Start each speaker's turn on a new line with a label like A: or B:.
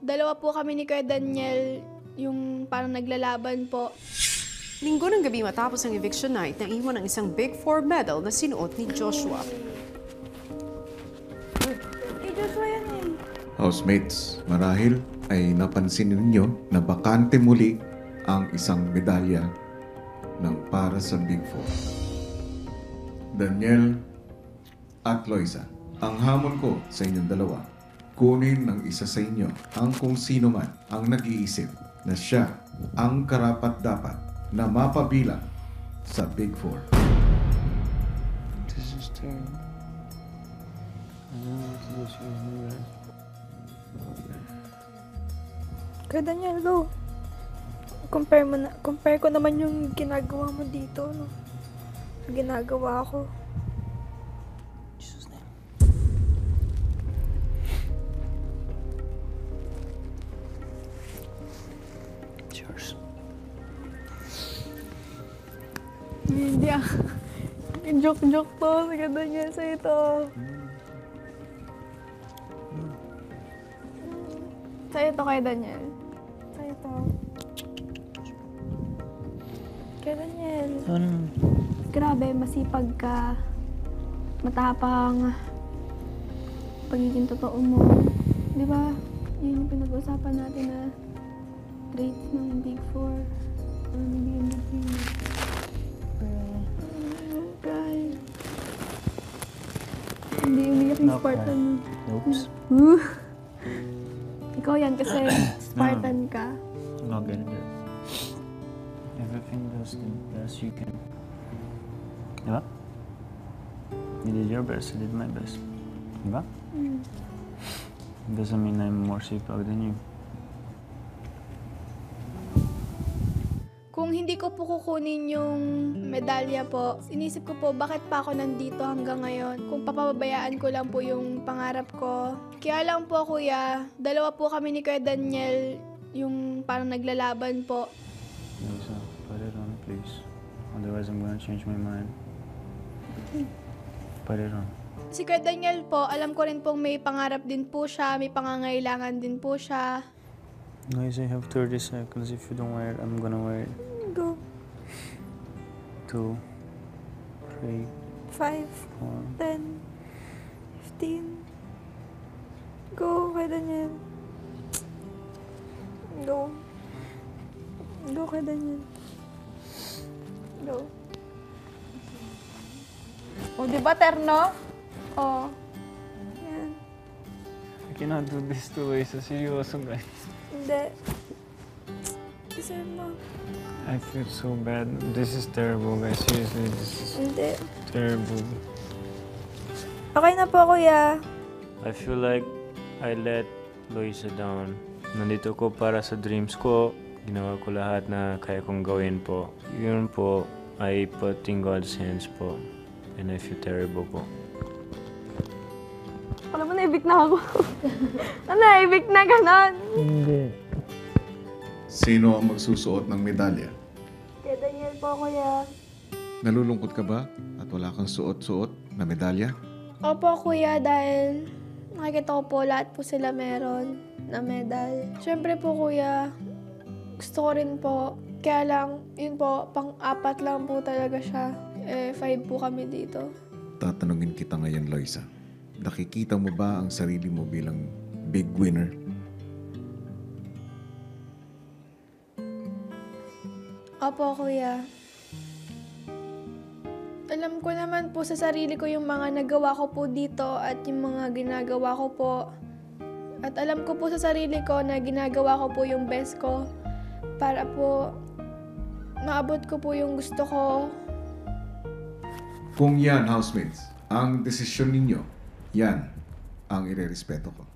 A: Dalawa po kami ni Kuya Daniel, yung parang naglalaban po.
B: Linggo ng gabi matapos ang eviction night, naiwan ang isang Big Four medal na sinuot ni Joshua.
A: Kay Joshua yan eh.
C: Housemates, marahil ay napansin ninyo na bakante muli ang isang medalya ng para sa Big Four. Daniel at Loisa, ang hamon ko sa inyong dalawa, kunin ng isa sa inyo ang kung sino man ang nag-iisip na siya ang karapat-dapat na mapabilang sa Big Four.
D: This is terrible. I don't know what to do to you guys.
A: Kuya Daniel, go. Compare ko naman yung ginagawa mo dito, no? Ginagawa ko.
D: Jesus' name. It's yours.
A: Hindi ah. Joke-joke to. Sige Daniel, sa ito. Sa ito kay Daniel. Sa ito. Kay Daniel.
D: Ano?
A: Grabe, masipag ka. Matapang. Pagiging totoo mo. Di ba? Yun yung pinag-usapan natin na traits ng Big Four. Bigyan mo guys. Hindi umiyak yung Spartan mo.
D: Oops.
A: Ikaw yan kasi Spartan ka.
D: I'm not gonna do it. Everything does the best you can. Diba? You did your best, I did my best. Diba? Doesn't mean I'm more sipag than you.
A: Kung hindi ko po kukunin yung medalya po, inisip ko po bakit pa ako nandito hanggang ngayon. Kung papabayaan ko lang po yung pangarap ko. Kaya lang po kuya, dalawa po kami ni Kuya Daniel yung parang naglalaban po.
D: Lisa, put it on please. Otherwise I'm gonna change my mind. Put it on.
A: Si Kuya Daniel po, alam ko rin pong may pangarap din po siya, may pangangailangan din po siya.
D: Guys, I have 30 seconds. If you don't wear it, I'm gonna wear it.
A: Go.
D: 2, 3,
A: 5,
D: 4.
A: 10, 15. Go, Kuya Daniel. Go. Go, Kuya Daniel. Go. O, di ba, Terno? O. Yan.
D: I cannot do this two ways. Seryoso, guys.
A: Hindi. Deserve mo.
D: I feel so bad. This is terrible, guys. Seriously, this is
A: Hindi.
D: terrible.
A: Okay na po, kuya.
D: I feel like I let Loisa down. Nandito ko para sa dreams ko. Ginawa ko lahat na kaya kong gawin po. Yun po, I put in God's hands po. And I feel terrible po.
A: Alam mo, naibig na ako. Naibig na ganon.
D: Hindi.
C: Sino ang magsusuot ng medalya?
A: Kaya Daniel po, kuya.
C: Nalulungkot ka ba at wala kang suot-suot na medalya?
A: Opo, kuya, dahil nakikita ko po lahat po sila meron na medal. Siyempre po, kuya, gusto ko rin po. Kaya lang, yun po, pang-apat lang po talaga siya. 5 po kami dito.
C: Tatanungin kita ngayon, Loisa. Nakikita mo ba ang sarili mo bilang big winner?
A: Opo, kuya. Alam ko naman po sa sarili ko yung mga nagawa ko po dito at yung mga ginagawa ko po. At alam ko po sa sarili ko na ginagawa ko po yung best ko para po maabot ko po yung gusto ko.
C: Kung yan, housemates, ang desisyon ninyo, yan ang irerespeto ko.